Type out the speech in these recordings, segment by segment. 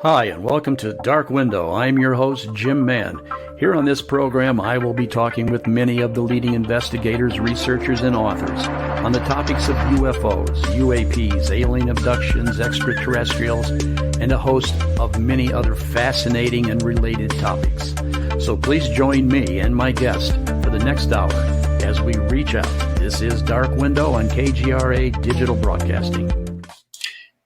Hi, and welcome to Dark Window. I'm your host, Jim Mann. Here on this program, I will be talking with many of the leading investigators, researchers, and authors on the topics of UFOs, UAPs, alien abductions, extraterrestrials, and a host of many other fascinating and related topics. So please join me and my guest for the next hour as we reach out. This is Dark Window on KGRA Digital Broadcasting.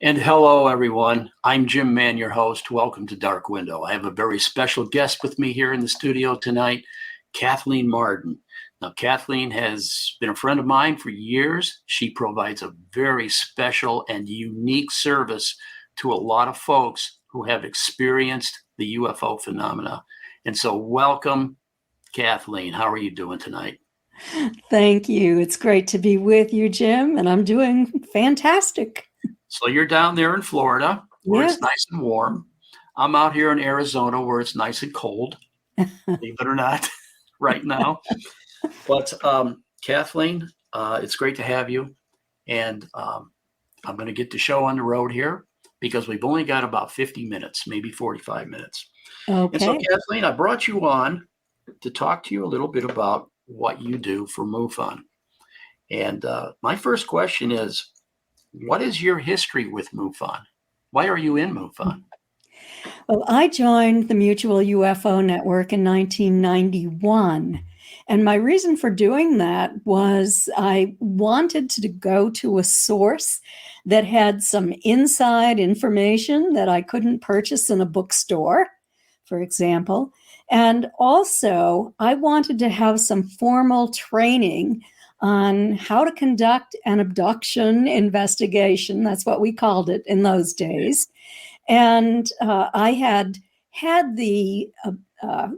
And hello, everyone. I'm Jim Mann, your host. Welcome to Dark Window. I have a very special guest with me here in the studio tonight, Kathleen Marden. Now, Kathleen has been a friend of mine for years. She provides a very special and unique service to a lot of folks who have experienced the UFO phenomena. And so welcome, Kathleen. How are you doing tonight? Thank you. It's great to be with you, Jim, and I'm doing fantastic. So you're down there in Florida where Yes. It's nice and warm. I'm out here in Arizona where it's nice and cold, believe it or not, right now. But Kathleen, it's great to have you. And I'm going to get the show on the road here because we've only got about 50 minutes, maybe 45 minutes. Okay. And so, Kathleen, I brought you on to talk to you a little bit about what you do for MUFON. And my first question is, what is your history with MUFON? Why are you in MUFON? Well, I joined the Mutual UFO Network in 1991. And my reason for doing that was I wanted to go to a source that had some inside information that I couldn't purchase in a bookstore, for example. And also, I wanted to have some formal training on how to conduct an abduction investigation. That's what we called it in those days. And I had the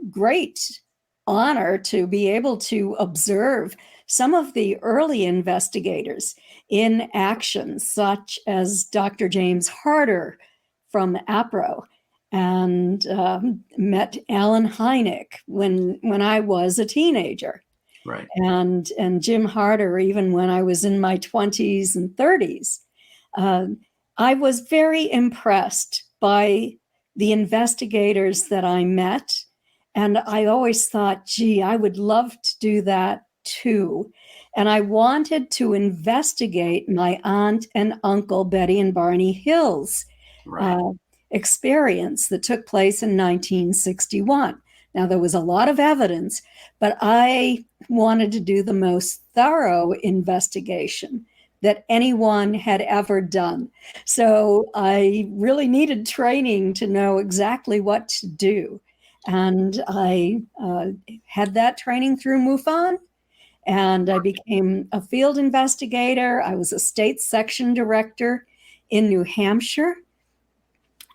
great honor to be able to observe some of the early investigators in action, such as Dr. James Harder from APRO, and met Alan Hynek when I was a teenager. Right. And Jim Harder, even when I was in my 20s and 30s. I was very impressed by the investigators that I met. And I always thought, gee, I would love to do that too. And I wanted to investigate my aunt and uncle, Betty and Barney Hill's experience that took place in 1961. Now, there was a lot of evidence, but I wanted to do the most thorough investigation that anyone had ever done. So I really needed training to know exactly what to do. And I had that training through MUFON, and I became a field investigator. I was a state section director in New Hampshire.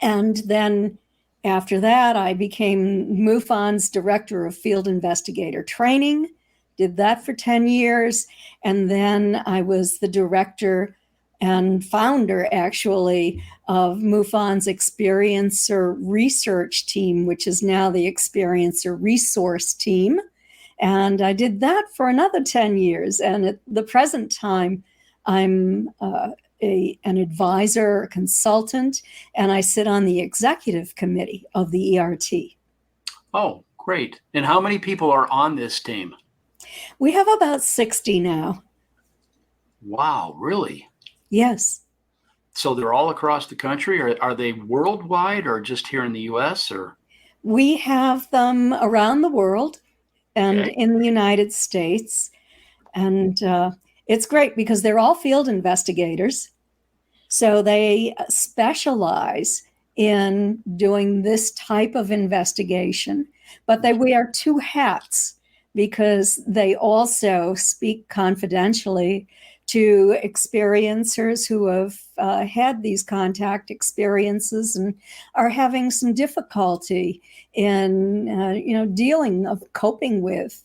And then after that, I became MUFON's Director of Field Investigator Training, did that for 10 years. And then I was the director and founder, actually, of MUFON's Experiencer Research Team, which is now the Experiencer Resource Team. And I did that for another 10 years. And at the present time, I'm an advisor, a consultant, and I sit on the executive committee of the ERT. Oh, great. And how many people are on this team? We have about 60 now. Wow, really? Yes. So they're all across the country, or are they worldwide or just here in the U.S.? Or we have them around the world and in the United States. And it's great because they're all field investigators. So they specialize in doing this type of investigation, but they wear two hats because they also speak confidentially to experiencers who have had these contact experiences and are having some difficulty in, coping with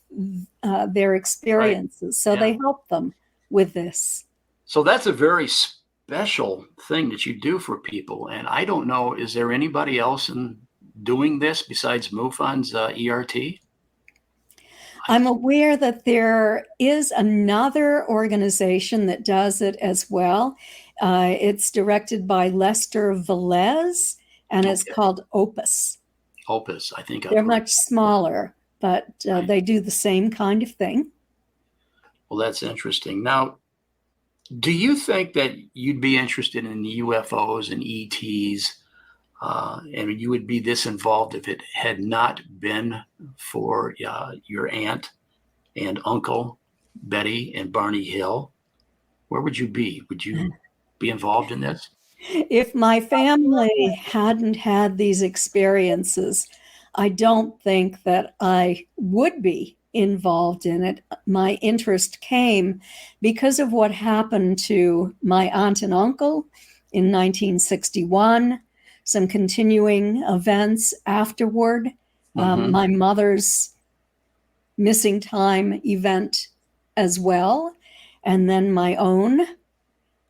their experiences. Right. So they help them with this. So that's a very special thing that you do for people. And I don't know, is there anybody else doing this besides MUFON's ERT? I'm aware that there is another organization that does it as well. It's directed by Lester Velez, and it's Okay. called Opus. Opus, I think I've They're heard. much smaller, but Right. they do the same kind of thing. Well, that's interesting. Now, do you think that you'd be interested in UFOs and ETs, and you would be this involved if it had not been for your aunt and uncle, Betty and Barney Hill? Where would you be? Would you be involved in this? If my family hadn't had these experiences, I don't think that I would be involved in it. My interest came because of what happened to my aunt and uncle in 1961, some continuing events afterward, my mother's missing time event as well, and then my own.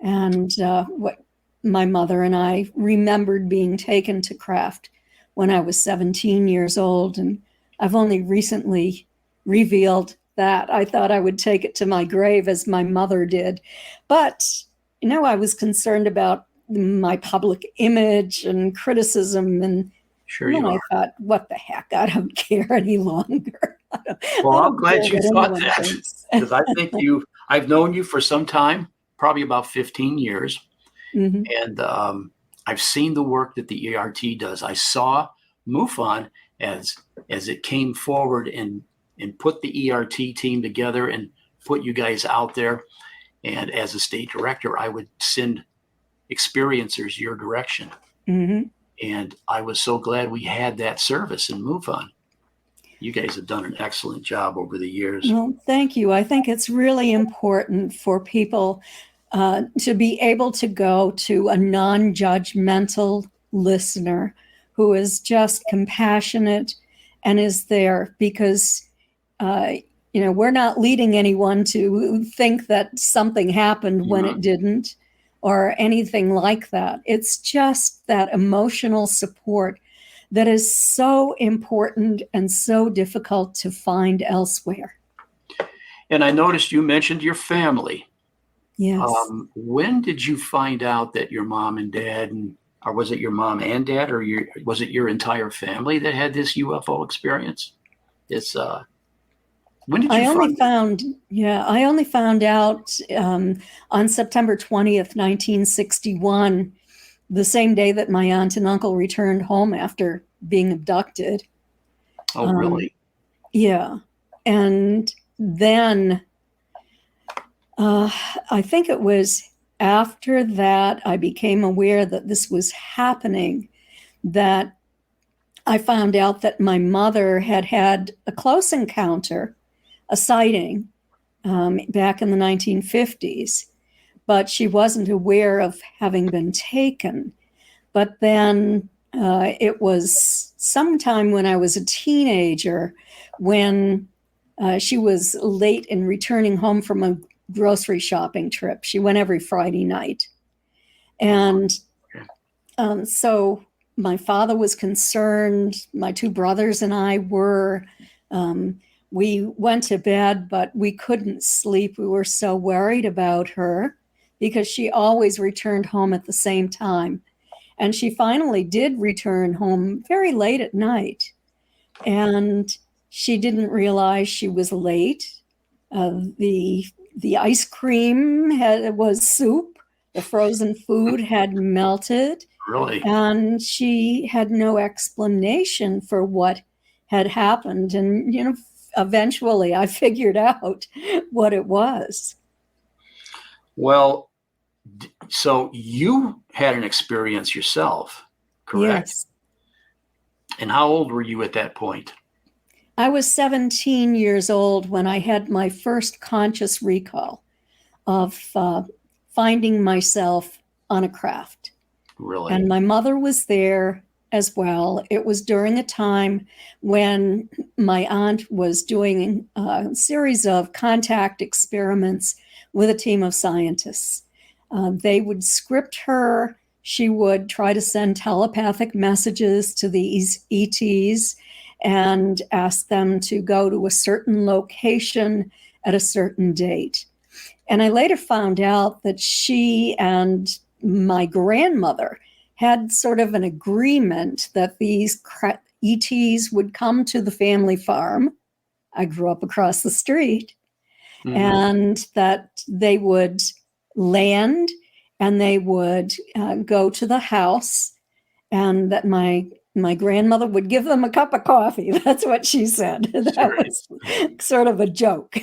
And what my mother and I remembered being taken to Kraft when I was 17 years old. And I've only recently revealed that. I thought I would take it to my grave as my mother did. But, I was concerned about my public image and criticism. And Sure then you I are. thought, what the heck? I don't care any longer. Well, I I'm don't glad care you what thought anyone that, thinks. because I think I've known you for some time, probably about 15 years. Mhm. And I've seen the work that the ERT does. I saw MUFON as it came forward and put the ERT team together and put you guys out there. And as a state director, I would send experiencers your direction. Mhm. And I was so glad we had that service in MUFON. You guys have done an excellent job over the years. Well, thank you. I think it's really important for people to be able to go to a non-judgmental listener who is just compassionate and is there because, we're not leading anyone to think that something happened when it didn't or anything like that. It's just that emotional support that is so important and so difficult to find elsewhere. And I noticed you mentioned your family. Yes. When did you find out that your mom and dad, or was it your mom and dad, or was it your entire family that had this UFO experience? When did you I only find found out on September 20th, 1961, the same day that my aunt and uncle returned home after being abducted. Oh, really? Yeah. And then I think it was after that I became aware that this was happening, that I found out that my mother had had a close encounter, a sighting, back in the 1950s, but she wasn't aware of having been taken. But then it was sometime when I was a teenager when she was late in returning home from a grocery shopping trip. She went every Friday night. And so my father was concerned. My two brothers and I were. We went to bed, but we couldn't sleep. We were so worried about her because she always returned home at the same time. And she finally did return home very late at night. And she didn't realize she was late. The ice cream was soup. The frozen food had melted. Really? And she had no explanation for what had happened. And, eventually I figured out what it was. Well, so you had an experience yourself, correct? Yes. And how old were you at that point? I was 17 years old when I had my first conscious recall of finding myself on a craft. Really? And my mother was there as well. It was during a time when my aunt was doing a series of contact experiments with a team of scientists. They would script her. She would try to send telepathic messages to these ETs and ask them to go to a certain location at a certain date. And I later found out that she and my grandmother had sort of an agreement that these ETs would come to the family farm. I grew up across the street. And that they would land and they would go to the house, and that my grandmother would give them a cup of coffee. That's what she said. That was sort of a joke.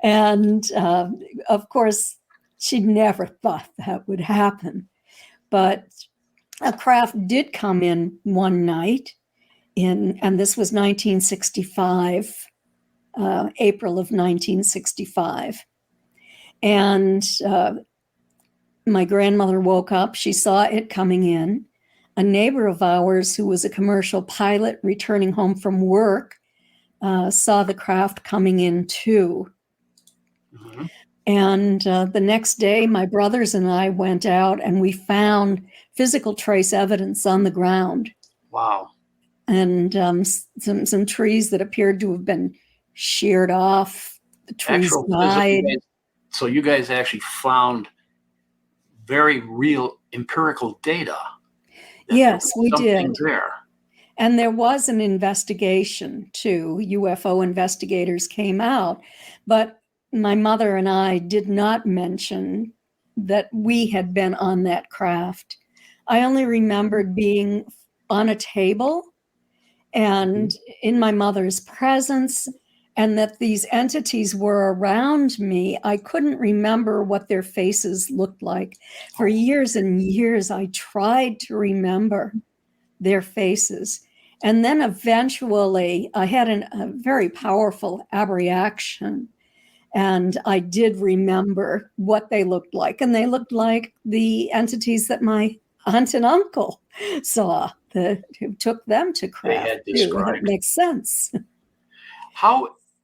And of course, she never thought that would happen. But a craft did come in one night and this was 1965. April of 1965. And my grandmother woke up. She saw it coming in. A neighbor of ours who was a commercial pilot returning home from work saw the craft coming in too. And the next day, my brothers and I went out and we found physical trace evidence on the ground. Wow. And some trees that appeared to have been sheared off. The trees died. So you guys actually found very real empirical data. Yes, we did. There. And there was an investigation too. UFO investigators came out, but my mother and I did not mention that we had been on that craft. I only remembered being on a table and in my mother's presence, and that these entities were around me. I couldn't remember what their faces looked like. For years and years, I tried to remember their faces. And then eventually, I had a very powerful abreaction, and I did remember what they looked like. And they looked like the entities that my aunt and uncle saw, who took them to craft. They had described. That makes sense.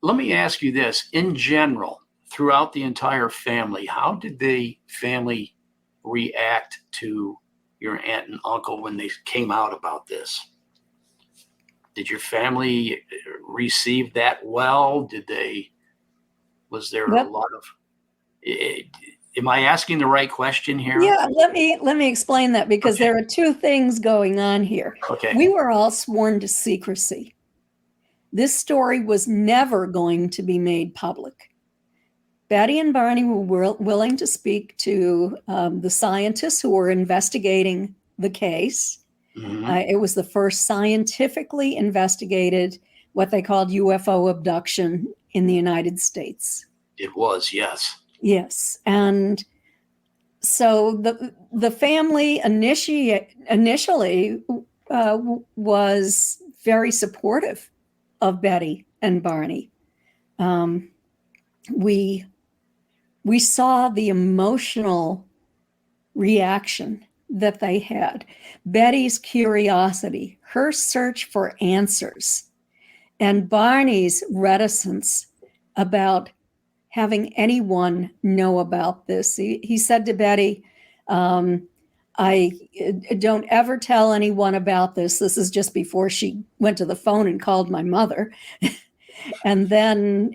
Let me ask you this. In general, throughout the entire family, how did the family react to your aunt and uncle when they came out about this? Did your family receive that well? Was there a lot of, am I asking the right question here? Yeah, let me explain that, because there are two things going on here. Okay. We were all sworn to secrecy. This story was never going to be made public. Betty and Barney were willing to speak to the scientists who were investigating the case. It was the first scientifically investigated, what they called UFO abduction in the United States. It was, yes. Yes. And so the family initially was very supportive of Betty and Barney. We saw the emotional reaction that they had. Betty's curiosity, her search for answers, and Barney's reticence about having anyone know about this. He said to Betty, I don't ever tell anyone about this. This is just before she went to the phone and called my mother. And then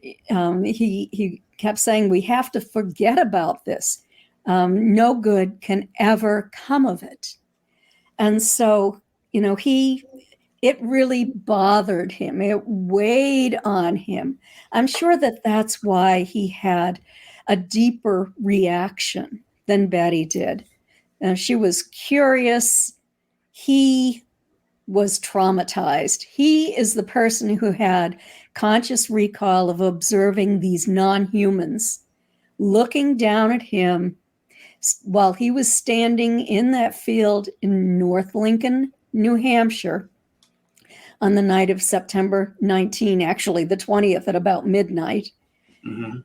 he kept saying, we have to forget about this. No good can ever come of it. And so, it really bothered him. It weighed on him. I'm sure that that's why he had a deeper reaction than Betty did. She was curious. He was traumatized. He is the person who had conscious recall of observing these non-humans looking down at him while he was standing in that field in North Lincoln, New Hampshire, on the night of September 19, actually the 20th at about midnight.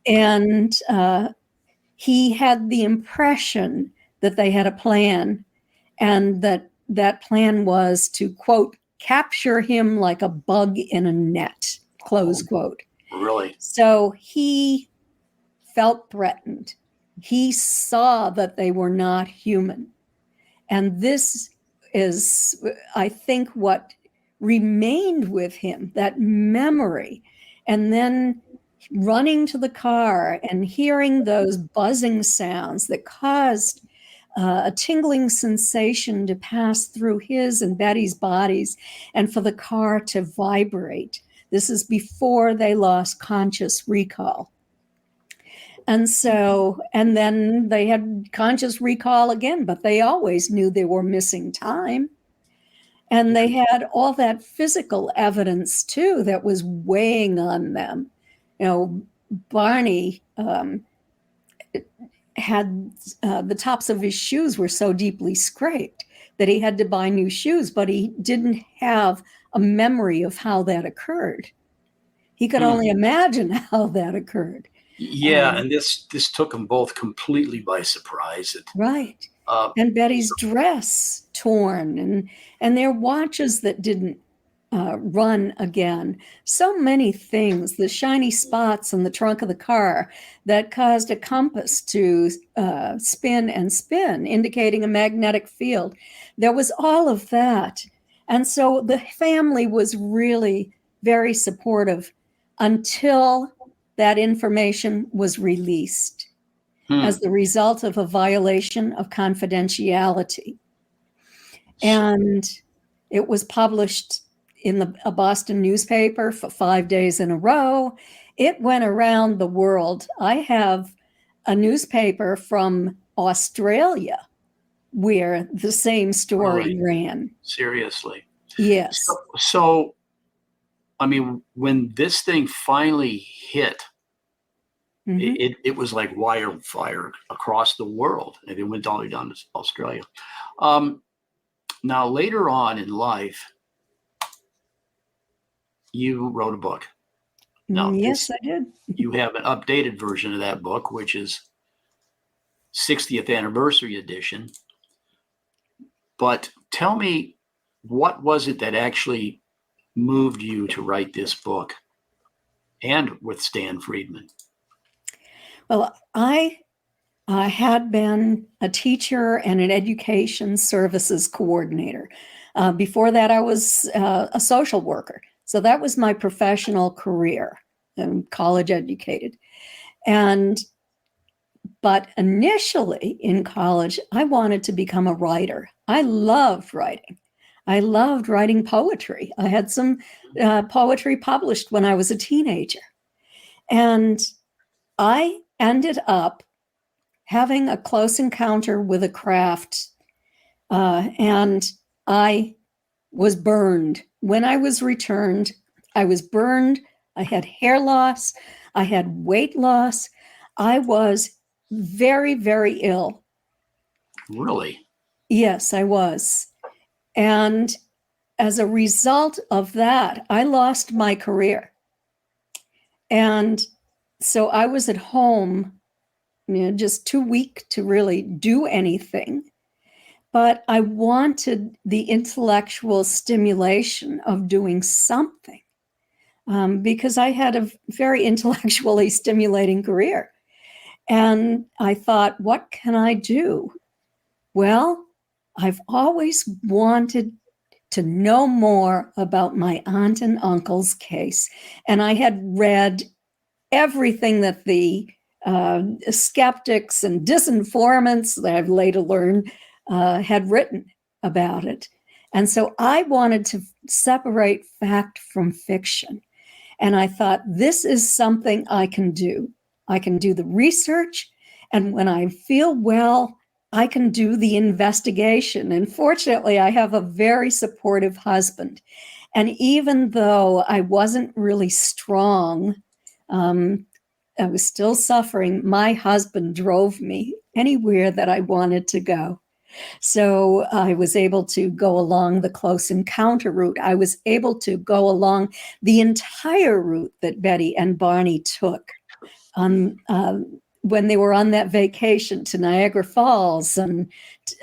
And he had the impression that they had a plan, and that plan was to, quote, capture him like a bug in a net, close quote. Really? So he felt threatened. He saw that they were not human. And this is, I think, what remained with him, that memory. And then running to the car and hearing those buzzing sounds that caused a tingling sensation to pass through his and Betty's bodies and for the car to vibrate. This is before they lost conscious recall. And then they had conscious recall again, but they always knew they were missing time. And they had all that physical evidence too that was weighing on them. Barney had the tops of his shoes were so deeply scraped that he had to buy new shoes, but he didn't have a memory of how that occurred. He could only imagine how that occurred. Yeah, and this took them both completely by surprise. Right. And Betty's dress torn and their watches that didn't run again. So many things, the shiny spots on the trunk of the car that caused a compass to spin and spin, indicating a magnetic field. There was all of that. And so the family was really very supportive until that information was released as the result of a violation of confidentiality. And it was published in a Boston newspaper for 5 days in a row. It went around the world. I have a newspaper from Australia where the same story ran. Seriously. Yes. So, I mean, when this thing finally hit, it was like wildfire across the world, and it went all the way down to Australia. Now, later on in life, you wrote a book. Now, yes, I did. You have an updated version of that book, which is 60th anniversary edition. But tell me, what was it that actually moved you to write this book and with Stan Friedman? Well, I had been a teacher and an education services coordinator. Before that, I was a social worker. So that was my professional career. I'm college educated. But initially in college, I wanted to become a writer. I loved writing. I loved writing poetry. I had some poetry published when I was a teenager. And I ended up having a close encounter with a craft, and I was burned. When I was returned, I was burned. I had hair loss. I had weight loss. I was very, very ill. Really? Yes, I was. And as a result of that, I lost my career. And so I was at home, just too weak to really do anything. But I wanted the intellectual stimulation of doing something because I had a very intellectually stimulating career. And I thought, what can I do? Well, I've always wanted to know more about my aunt and uncle's case. And I had read everything that the skeptics and disinformants that I've later learned had written about it. And so I wanted to separate fact from fiction. And I thought, this is something I can do. I can do the research. And when I feel well, I can do the investigation. And fortunately, I have a very supportive husband. And even though I wasn't really strong, I was still suffering, my husband drove me anywhere that I wanted to go. So I was able to go along the close encounter route. I was able to go along the entire route that Betty and Barney took when they were on that vacation to Niagara Falls and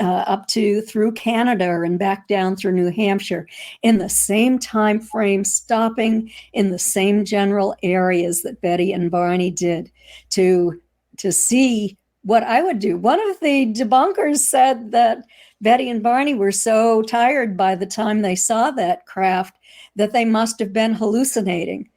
up to through Canada and back down through New Hampshire in the same time frame, stopping in the same general areas that Betty and Barney did to see what I would do. One of the debunkers said that Betty and Barney were so tired by the time they saw that craft that they must have been hallucinating.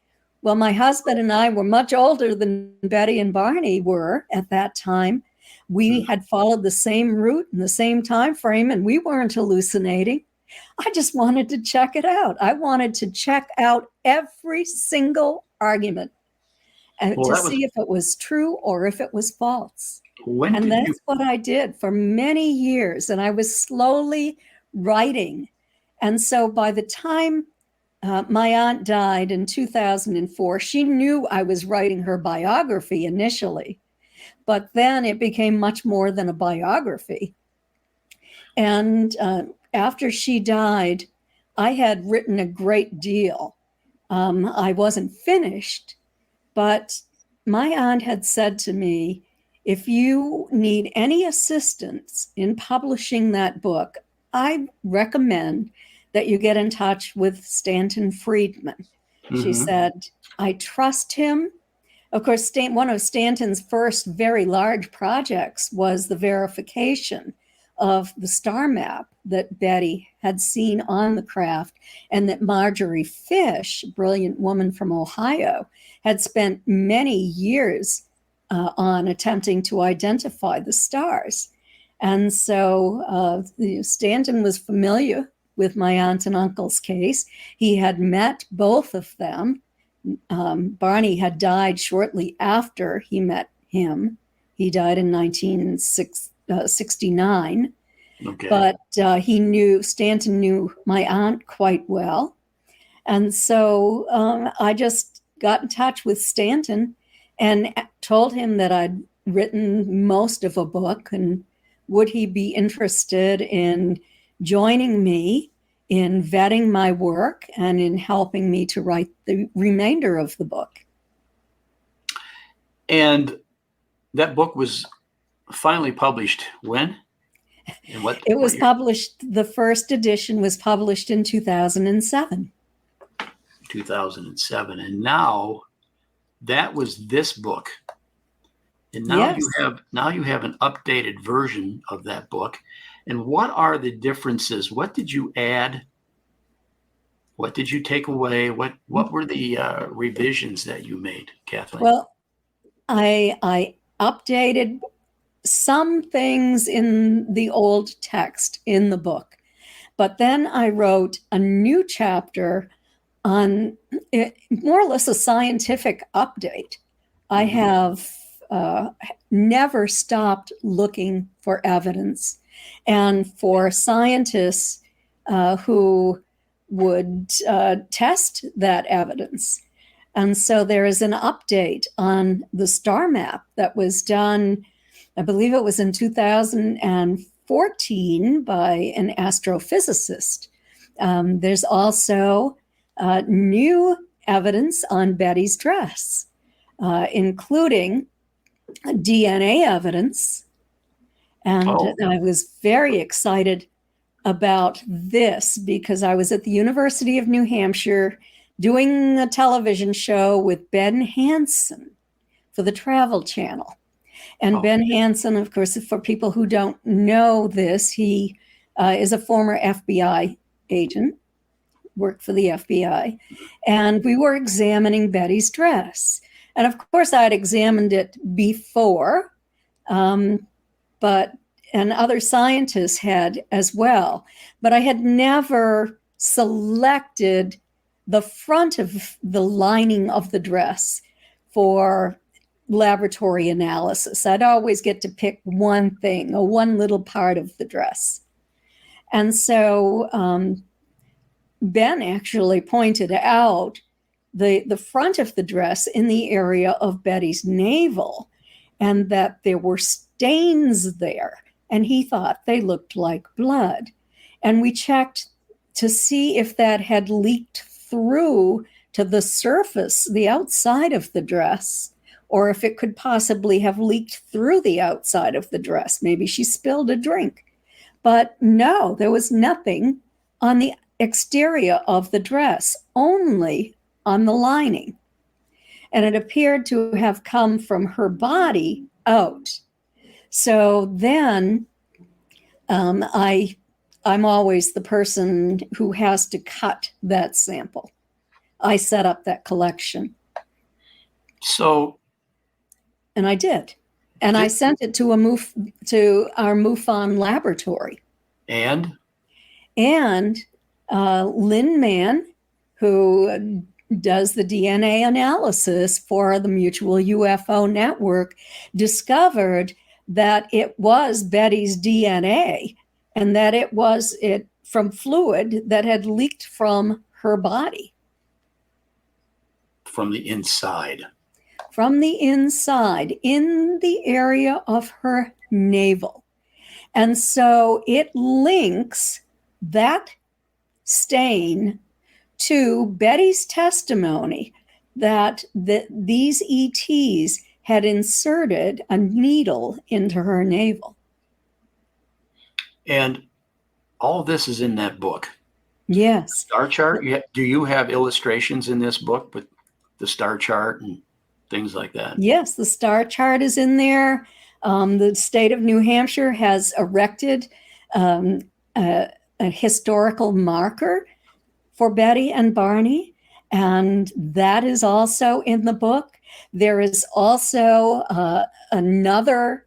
Well, my husband and I were much older than Betty and Barney were at that time, We had followed the same route in the same time frame, and we weren't hallucinating. I just wanted to check it out. I wanted to check out every single argument and to see if it was true or if it was false. And that's what I did for many years. And I was slowly writing. And so by the time my aunt died in 2004, she knew I was writing her biography initially. But then it became much more than a biography. And after she died, I had written a great deal. I wasn't finished, but my aunt had said to me, if you need any assistance in publishing that book, I recommend that you get in touch with Stanton Friedman. Mm-hmm. She said, I trust him. Of course, one of Stanton's first very large projects was the verification of the star map that Betty had seen on the craft, and that Marjorie Fish, a brilliant woman from Ohio, had spent many years on attempting to identify the stars. And so Stanton was familiar with my aunt and uncle's case. He had met both of them. Barney had died shortly after he met him. He died in 1969. Okay. But Stanton knew my aunt quite well. And so I just got in touch with Stanton and told him that I'd written most of a book, and would he be interested in joining me in vetting my work and in helping me to write the remainder of the book. And that book was finally published when? And it was published, the first edition was published in 2007. 2007. And now that was this book. And now you have an updated version of that book. And what are the differences? What did you add? What did you take away? What were the revisions that you made, Kathleen? Well, I updated some things in the old text in the book, but then I wrote a new chapter on more or less a scientific update. I have never stopped looking for evidence, and for scientists who would test that evidence. And so there is an update on the star map that was done, I believe it was in 2014 by an astrophysicist. There's also new evidence on Betty's dress, including DNA evidence. And I was very excited about this because I was at the University of New Hampshire doing a television show with Ben Hansen for the Travel Channel. And Ben Hansen, of course, for people who don't know this, he is a former FBI agent, worked for the FBI. And we were examining Betty's dress. And of course, I had examined it before, and other scientists had as well. But I had never selected the front of the lining of the dress for laboratory analysis. I'd always get to pick one thing or one little part of the dress. And so Ben actually pointed out the front of the dress in the area of Betty's navel, and that there were stains there. And he thought they looked like blood. And we checked to see if that had leaked through to the surface, the outside of the dress, or if it could possibly have leaked through the outside of the dress. Maybe she spilled a drink. But no, there was nothing on the exterior of the dress, only on the lining. And it appeared to have come from her body out. So then I'm always the person who has to cut that sample. I set up that collection. So. And I did. And I sent it to our MUFON laboratory. And Lynn Mann, who does the DNA analysis for the Mutual UFO Network, discovered that it was Betty's DNA and that it was from fluid that had leaked from her body. From the inside. From the inside, in the area of her navel. And so it links that stain to Betty's testimony that these ETs had inserted a needle into her navel. And all this is in that book. Yes. Star chart. Do you have illustrations in this book with the star chart and things like that? Yes, the star chart is in there. The state of New Hampshire has erected a historical marker for Betty and Barney, and that is also in the book. There is also another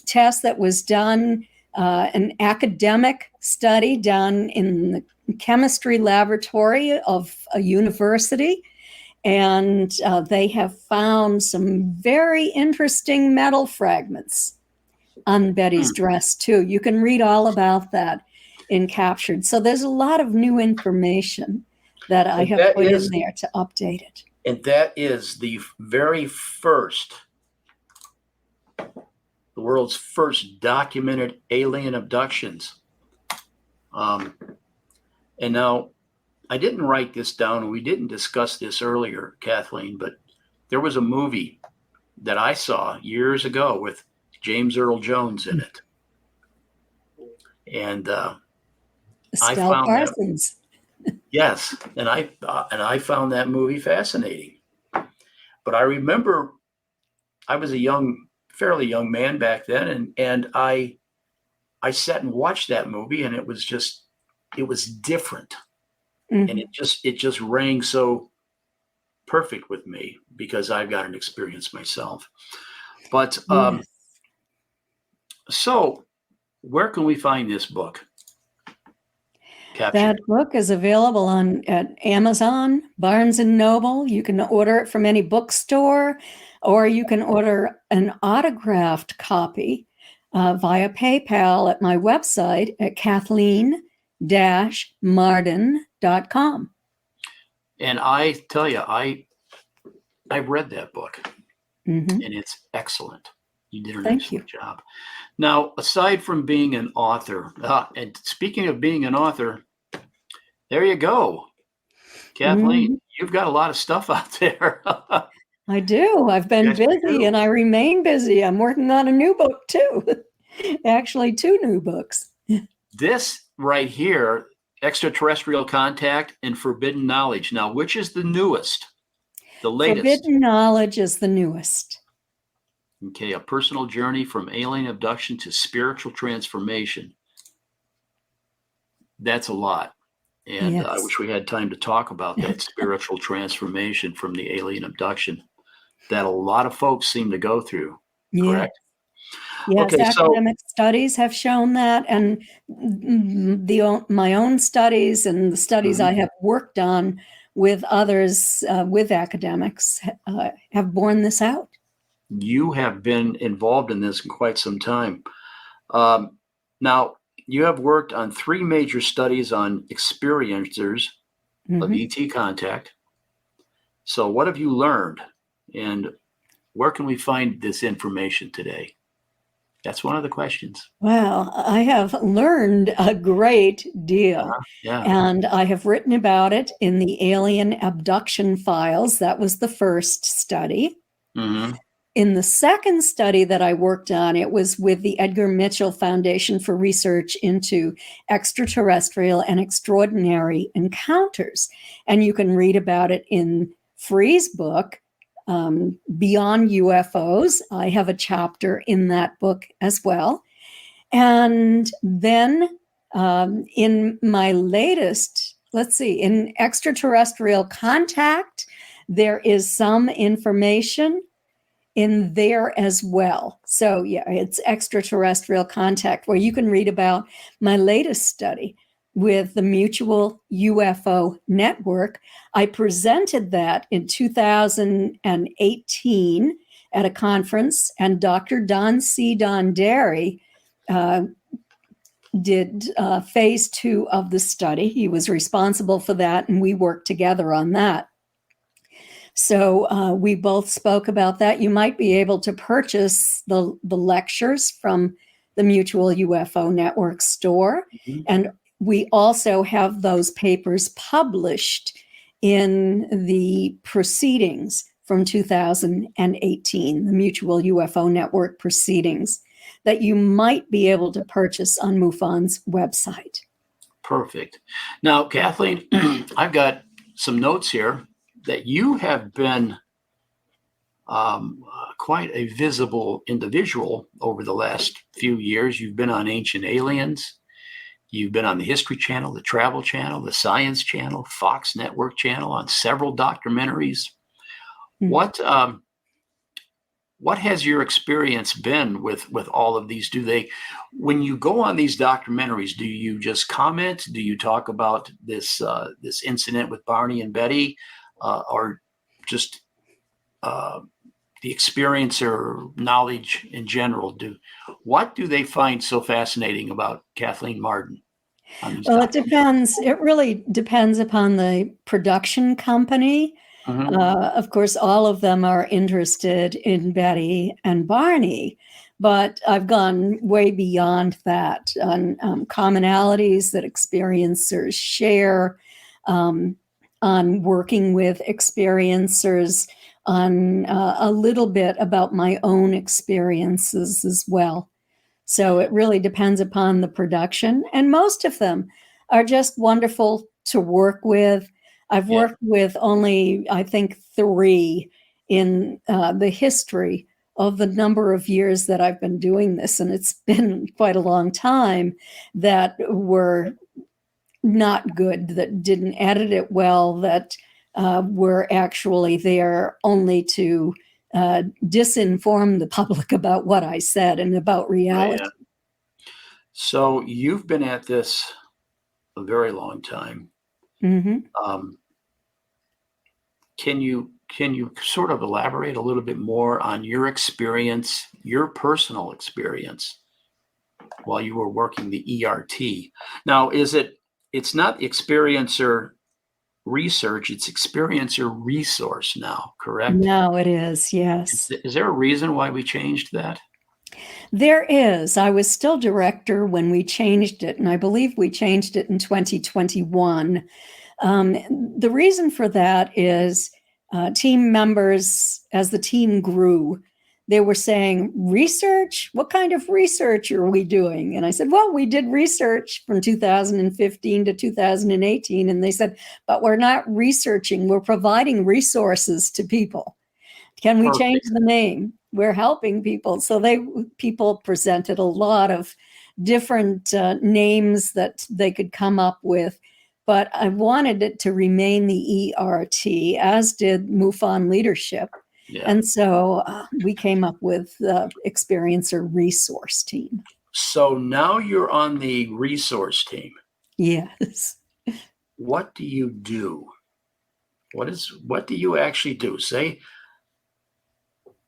test that was done, an academic study done in the chemistry laboratory of a university, and they have found some very interesting metal fragments on Betty's dress too. You can read all about that in Captured. So there's a lot of new information that I have put in there to update it. And that is the world's first documented alien abductions. And now, I didn't write this down, and we didn't discuss this earlier, Kathleen, but there was a movie that I saw years ago with James Earl Jones in it. And Estelle Parsons. Yes, and I found that movie fascinating. But I remember I was a fairly young man back then, and I sat and watched that movie, and it was different. Mm-hmm. And it just rang so perfect with me because I've got an experience myself. But yes. So where can we find this book? Captured. That book is available at Amazon, Barnes & Noble. You can order it from any bookstore, or you can order an autographed copy via PayPal at my website at Kathleen-Marden.com. And I tell you, I've read that book, mm-hmm. and it's excellent. You did an excellent job. Now, aside from being an author, and speaking of being an author, there you go. Kathleen, mm-hmm. You've got a lot of stuff out there. I do. I've been busy, and I remain busy. I'm working on a new book, too. Actually, 2 new books. This right here, Extraterrestrial Contact and Forbidden Knowledge. Now, which is the newest? The latest? Forbidden Knowledge is the newest. Okay, a personal journey from alien abduction to spiritual transformation. That's a lot. And yes. I wish we had time to talk about that spiritual transformation from the alien abduction that a lot of folks seem to go through, correct? Yes, okay, academic studies have shown that, and my own studies and the studies mm-hmm. I have worked on with others, with academics, have borne this out. You have been involved in this in quite some time. Now, you have worked on 3 major studies on experiencers mm-hmm. of ET contact. So what have you learned, and where can we find this information today? That's one of the questions. Well, I have learned a great deal, and I have written about it in the Alien Abduction Files. That was the first study. Mm-hmm. In the second study that I worked on, it was with the Edgar Mitchell Foundation for Research into Extraterrestrial and Extraordinary Encounters. And you can read about it in Free's book, Beyond UFOs. I have a chapter in that book as well. And then in my latest, in Extraterrestrial Contact, there is some information in there as well. So yeah, it's extraterrestrial contact, where you can read about my latest study with the Mutual UFO Network. I presented that in 2018 at a conference, and Dr. Don C. Donderi did phase 2 of the study. He was responsible for that, and we worked together on that. So we both spoke about that. You might be able to purchase the lectures from the Mutual UFO Network store. Mm-hmm. And we also have those papers published in the proceedings from 2018, the Mutual UFO Network proceedings, that you might be able to purchase on MUFON's website. Perfect. Now, Kathleen, I've got some notes here that you have been quite a visible individual over the last few years. You've been on Ancient Aliens. You've been on the History Channel, the Travel Channel, the Science Channel, Fox Network Channel, on several documentaries. Mm-hmm. What has your experience been with all of these? When you go on these documentaries, do you just comment? Do you talk about this incident with Barney and Betty, or just the experience or knowledge in general? What do they find so fascinating about Kathleen Marden? Well, it depends. It really depends upon the production company. Mm-hmm. Of course, all of them are interested in Betty and Barney, but I've gone way beyond that on commonalities that experiencers share, on working with experiencers, on a little bit about my own experiences as well. So it really depends upon the production, and most of them are just wonderful to work with. I've worked with only, I think, 3 in the history of the number of years that I've been doing this, and it's been quite a long time, that were not good, that didn't edit it well, that were actually there only to disinform the public about what I said and about reality. Yeah. So you've been at this a very long time. Mm-hmm. Can you sort of elaborate a little bit more on your experience, your personal experience, while you were working the ERT? Now, it's not experiencer research, it's experiencer resource now, correct? No, it is, yes. Is there a reason why we changed that? There is. I was still director when we changed it, and I believe we changed it in 2021. The reason for that is team members, as the team grew, they were saying, research? What kind of research are we doing? And I said, well, we did research from 2015 to 2018. And they said, but we're not researching. We're providing resources to people. Can we change the name? We're helping people. So people presented a lot of different names that they could come up with. But I wanted it to remain the ERT, as did MUFON leadership. Yeah. And so we came up with the Experiencer Resource Team. So now you're on the resource team. Yes. What do you do? What do you actually do? Say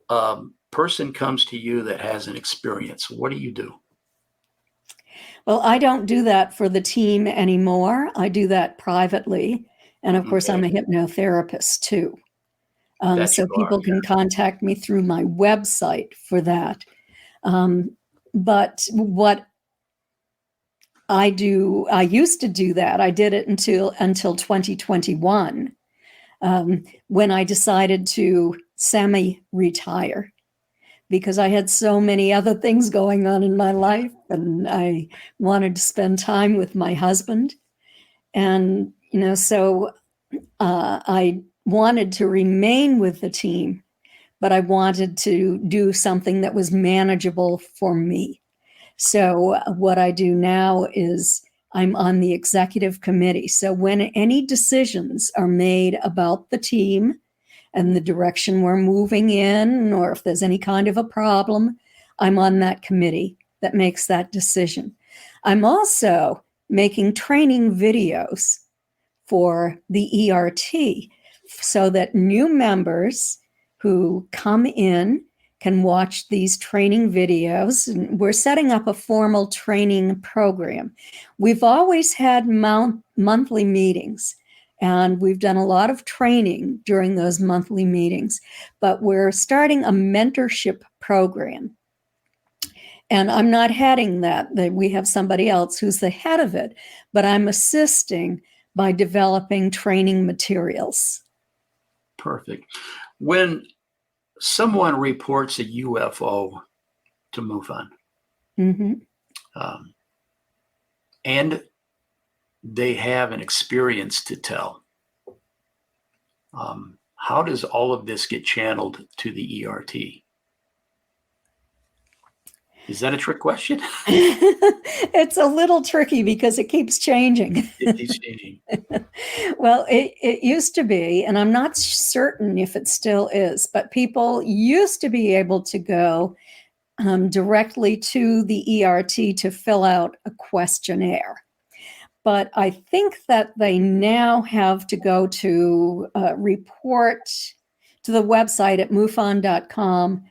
a person comes to you that has an experience. What do you do? Well, I don't do that for the team anymore. I do that privately. And of course, I'm a hypnotherapist too. So people can contact me through my website for that. But what I do, I used to do that. I did it until 2021, when I decided to semi-retire, because I had so many other things going on in my life, and I wanted to spend time with my husband. And, so I wanted to remain with the team, but I wanted to do something that was manageable for me. So what I do now is I'm on the executive committee. So when any decisions are made about the team, and the direction we're moving in, or if there's any kind of a problem, I'm on that committee that makes that decision. I'm also making training videos for the ERT so that new members who come in can watch these training videos. And we're setting up a formal training program. We've always had monthly meetings, and we've done a lot of training during those monthly meetings, but we're starting a mentorship program. And I'm not heading that. We have somebody else who's the head of it, but I'm assisting by developing training materials. Perfect. When someone reports a UFO to MUFON, and they have an experience to tell, how does all of this get channeled to the ERT? Is that a trick question? It's a little tricky because it keeps changing. It keeps changing. Well, it used to be, and I'm not certain if it still is, but people used to be able to go directly to the ERT to fill out a questionnaire. But I think that they now have to go to report to the website at MUFON.com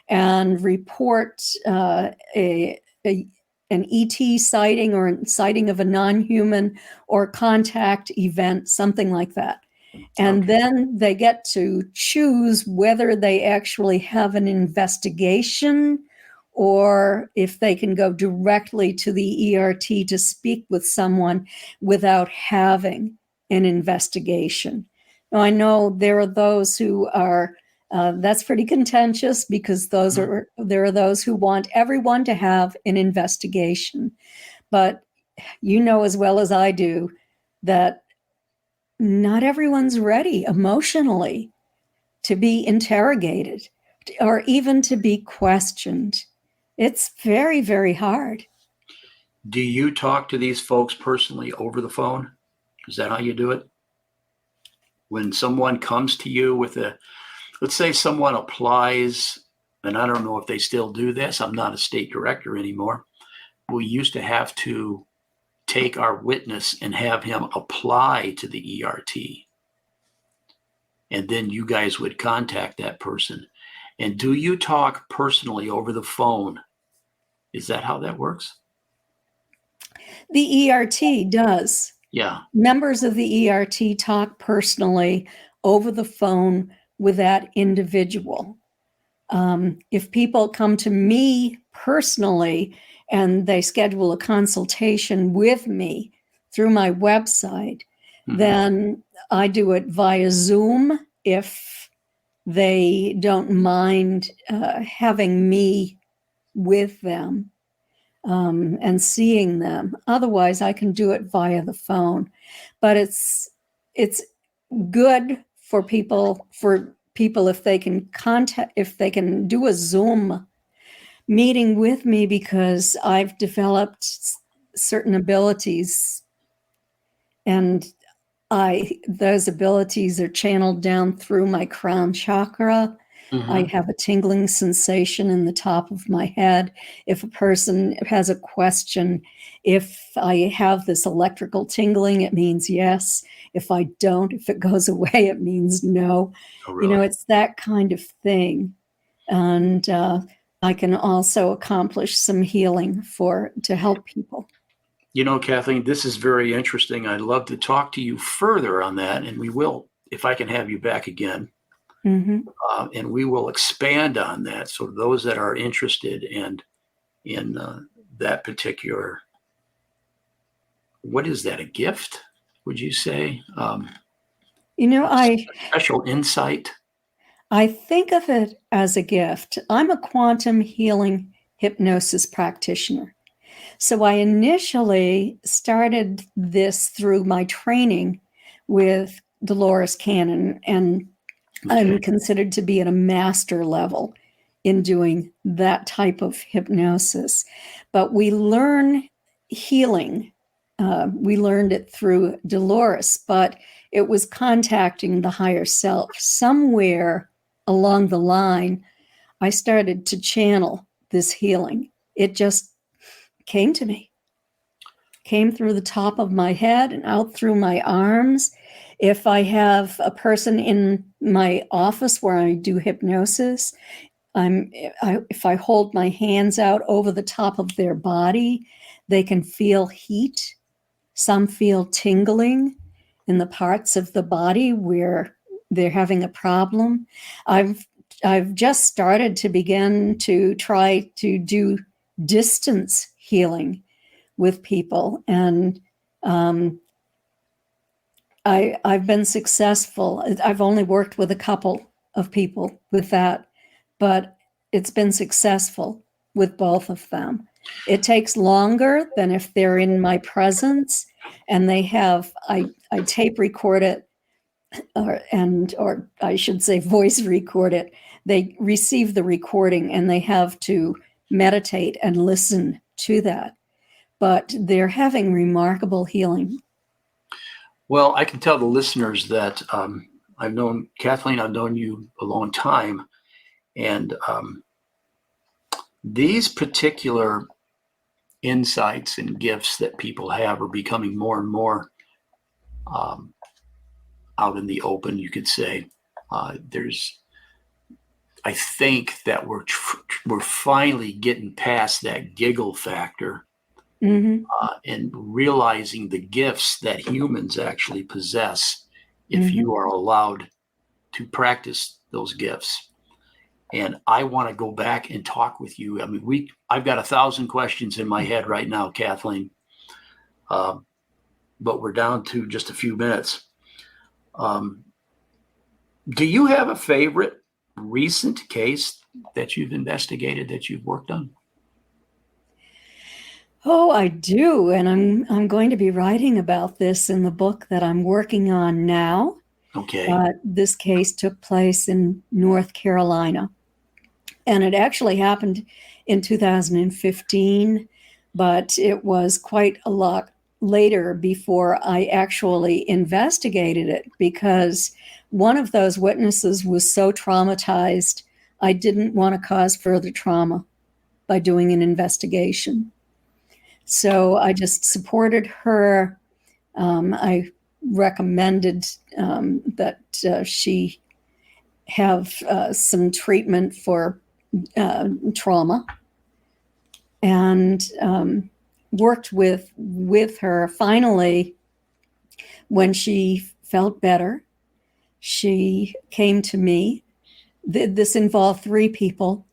and report an ET sighting or a sighting of a non-human or contact event, something like that. And then they get to choose whether they actually have an investigation or if they can go directly to the ERT to speak with someone without having an investigation. Now, I know there are those who are that's pretty contentious because there are those who want everyone to have an investigation. But you know as well as I do that not everyone's ready emotionally to be interrogated or even to be questioned. It's very, very hard. Do you talk to these folks personally over the phone? Is that how you do it? When someone comes to you with let's say someone applies, and I don't know if they still do this. I'm not a state director anymore. We used to have to take our witness and have him apply to the ERT. And then you guys would contact that person. And do you talk personally over the phone? Is that how that works? The ERT does. Yeah. Members of the ERT talk personally over the phone with that individual. If people come to me personally and they schedule a consultation with me through my website, then I do it via Zoom if they don't mind having me with them and seeing them. Otherwise, I can do it via the phone. But it's good for people if they can do a Zoom meeting with me, because I've developed certain abilities, and those abilities are channeled down through my crown chakra. I have a tingling sensation in the top of my head. If a person has a question, if I have this electrical tingling, it means yes. If I don't, if it goes away, it means no. Oh, really? It's that kind of thing. And I can also accomplish some healing to help people. Kathleen, this is very interesting. I'd love to talk to you further on that, and we will, if I can have you back again. And we will expand on that. So those that are interested in that particular, what is that, a gift, would you say? Special insight? I think of it as a gift. I'm a quantum healing hypnosis practitioner. So I initially started this through my training with Dolores Cannon, and I'm considered to be at a master level in doing that type of hypnosis. But we learn healing we learned it through Dolores, but it was contacting the higher self. Somewhere along the line, I started to channel this healing. It just came to me, came through the top of my head and out through my arms. If I have a person in my office where I do hypnosis, if I hold my hands out over the top of their body, they can feel heat. Some feel tingling in the parts of the body where they're having a problem. I've just started to begin to try to do distance healing with people, and I've been successful. I've only worked with a couple of people with that, but it's been successful with both of them. It takes longer than if they're in my presence and they have, I tape record it, or I should say voice record it. They receive the recording and they have to meditate and listen to that. But they're having remarkable healing. Well, I can tell the listeners that I've known Kathleen, I've known you a long time, and these particular insights and gifts that people have are becoming more and more out in the open, you could say. I think that we're finally getting past that giggle factor. Mm-hmm. And realizing the gifts that humans actually possess if you are allowed to practice those gifts. And I want to go back and talk with you. I mean, I've got 1,000 questions in my head right now, Kathleen, but we're down to just a few minutes. Do you have a favorite recent case that you've investigated, that you've worked on? Oh, I do. And I'm going to be writing about this in the book that I'm working on now. Okay. This case took place in North Carolina. And it actually happened in 2015, but it was quite a lot later before I actually investigated it, because one of those witnesses was so traumatized, I didn't want to cause further trauma by doing an investigation. So I just supported her. I recommended that she have some treatment for trauma, and worked with her. Finally, when she felt better, she came to me. This involved 3 people.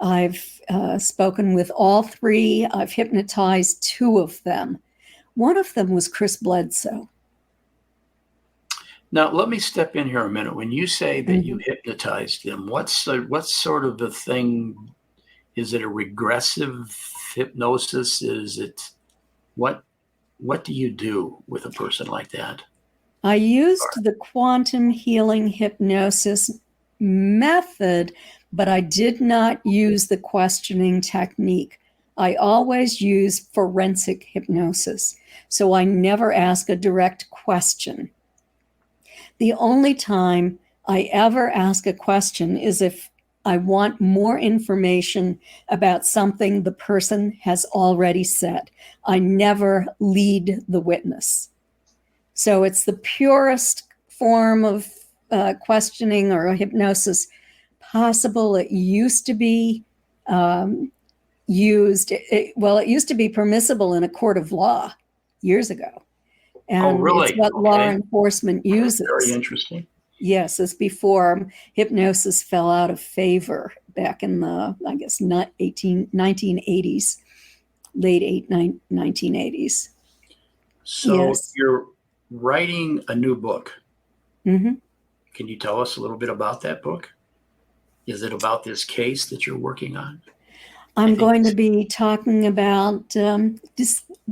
I've spoken with all 3. I've hypnotized 2 of them. One of them was Chris Bledsoe. Now, let me step in here a minute. When you say that you hypnotized them, what's sort of the thing? Is it a regressive hypnosis? Is it what do you do with a person like that? I used the quantum healing hypnosis method, but I did not use the questioning technique. I always use forensic hypnosis, so I never ask a direct question. The only time I ever ask a question is if I want more information about something the person has already said. I never lead the witness. So it's the purest form of questioning or hypnosis possible. It used to be used, it used to be permissible in a court of law years ago. And really? It's what law enforcement uses. Very interesting. Yes, it's before hypnosis fell out of favor back in the, I guess, 1980s, late 1980s. So yes. You're writing a new book. Mm-hmm. Can you tell us a little bit about that book? Is it about this case that you're working on? I'm going to be talking about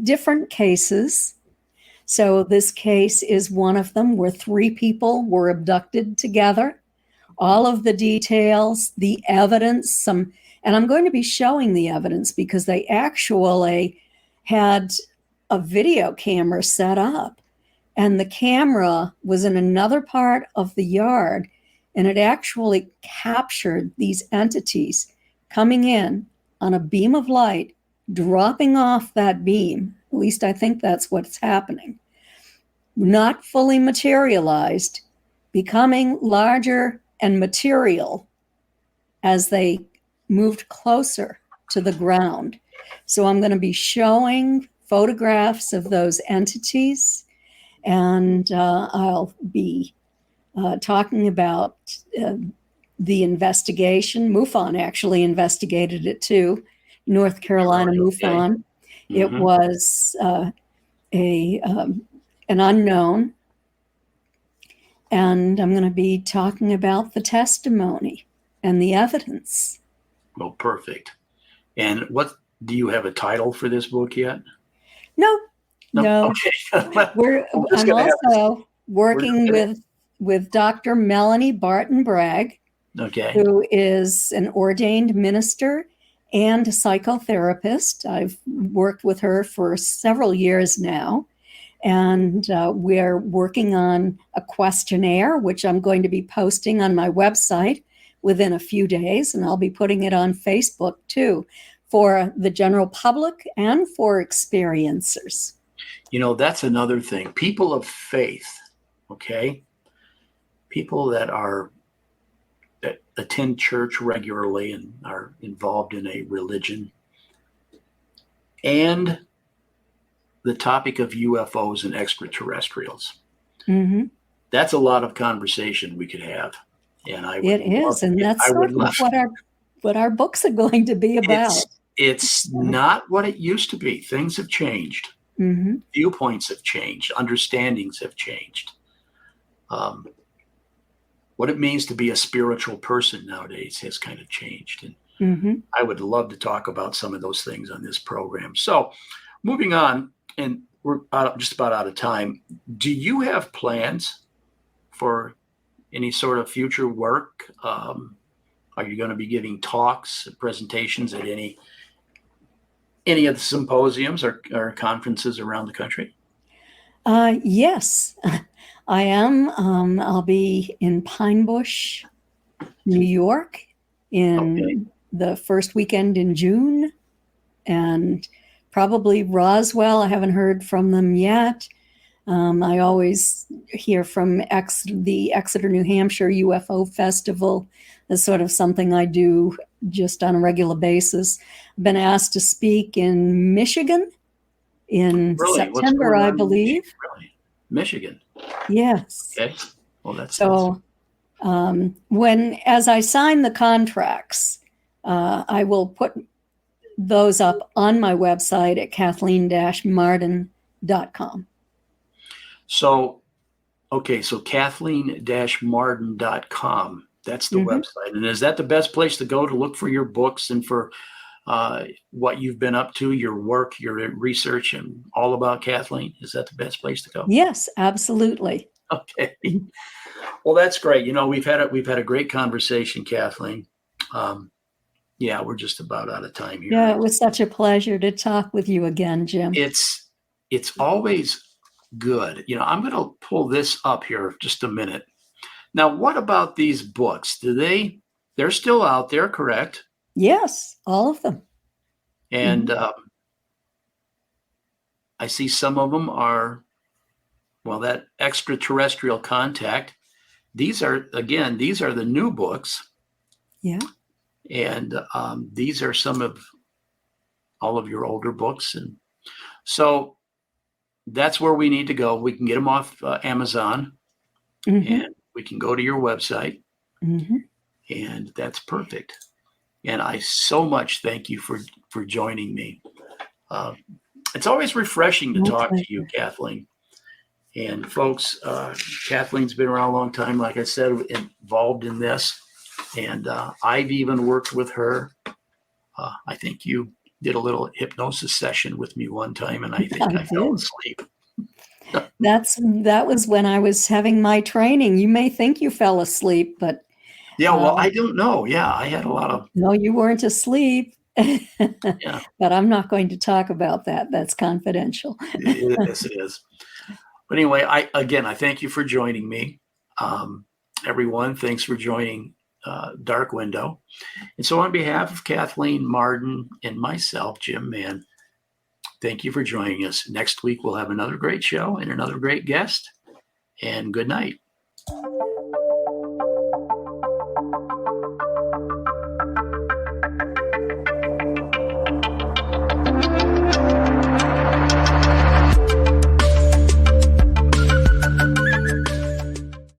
different cases. So this case is one of them where 3 people were abducted together. All of the details, the evidence, and I'm going to be showing the evidence because they actually had a video camera set up, and the camera was in another part of the yard, and it actually captured these entities coming in on a beam of light, dropping off that beam. At least I think that's what's happening. Not fully materialized, becoming larger and material as they moved closer to the ground. So I'm going to be showing photographs of those entities, and I'll be talking about the investigation. MUFON actually investigated it too, North Carolina MUFON. Okay. It was an unknown, and I'm going to be talking about the testimony and the evidence. Well, perfect. And what do you have a title for this book yet? No. Okay. I'm also working with Dr. Melanie Barton Bragg, okay, who is an ordained minister and a psychotherapist. I've worked with her for several years now. And we're working on a questionnaire, which I'm going to be posting on my website within a few days. And I'll be putting it on Facebook too, for the general public and for experiencers. You know, that's another thing. People of faith, okay? People that attend church regularly and are involved in a religion, and the topic of UFOs and extraterrestrials. Mm-hmm. That's a lot of conversation we could have. And that's sort of what our books are going to be about. It's not what it used to be. Things have changed. Mm-hmm. Viewpoints have changed. Understandings have changed. What it means to be a spiritual person nowadays has kind of changed. And I would love to talk about some of those things on this program. So moving on, and we're just about out of time. Do you have plans for any sort of future work? Are you going to be giving talks, presentations at any of the symposiums or conferences around the country? Yes, I am. I'll be in Pine Bush, New York, in the first weekend in June, and probably Roswell. I haven't heard from them yet. I always hear from the Exeter, New Hampshire UFO Festival. That's sort of something I do just on a regular basis. I've been asked to speak in Michigan in September, I believe. Really? Michigan? Yes. Okay. Well, that's so. As I sign the contracts, I will put those up on my website at Kathleen-Marden.com. So Kathleen-Marden.com, that's the website. And is that the best place to go to look for your books and for what you've been up to, your work, your research, and all about Kathleen? Is that the best place to go? Yes, absolutely. Okay. Well, that's great. You know, we've had a great conversation, Kathleen. Yeah, we're just about out of time here. Yeah, it was such a pleasure to talk with you again, Jim. It's always good. You know, I'm going to pull this up here just a minute. Now, what about these books? They're still out there, correct? Yes, all of them. And I see some of them are, that extraterrestrial contact. These are the new books. Yeah. And these are some of all of your older books. And so that's where we need to go. We can get them off Amazon, and we can go to your website, and that's perfect. And I so much thank you for joining me. It's always refreshing to talk to you, Kathleen. And folks, Kathleen's been around a long time, like I said, involved in this. And I've even worked with her. I think you did a little hypnosis session with me one time, and I think I fell asleep. That was when I was having my training. You may think you fell asleep, but yeah, well, I don't know. Yeah, I had a lot of. No, you weren't asleep. Yeah. But I'm not going to talk about that. That's confidential. Yes, it is. But anyway, I thank you for joining me. Everyone, thanks for joining Dark Window. And so on behalf of Kathleen Marden and myself, Jim Mann, thank you for joining us. Next week, we'll have another great show and another great guest. And good night.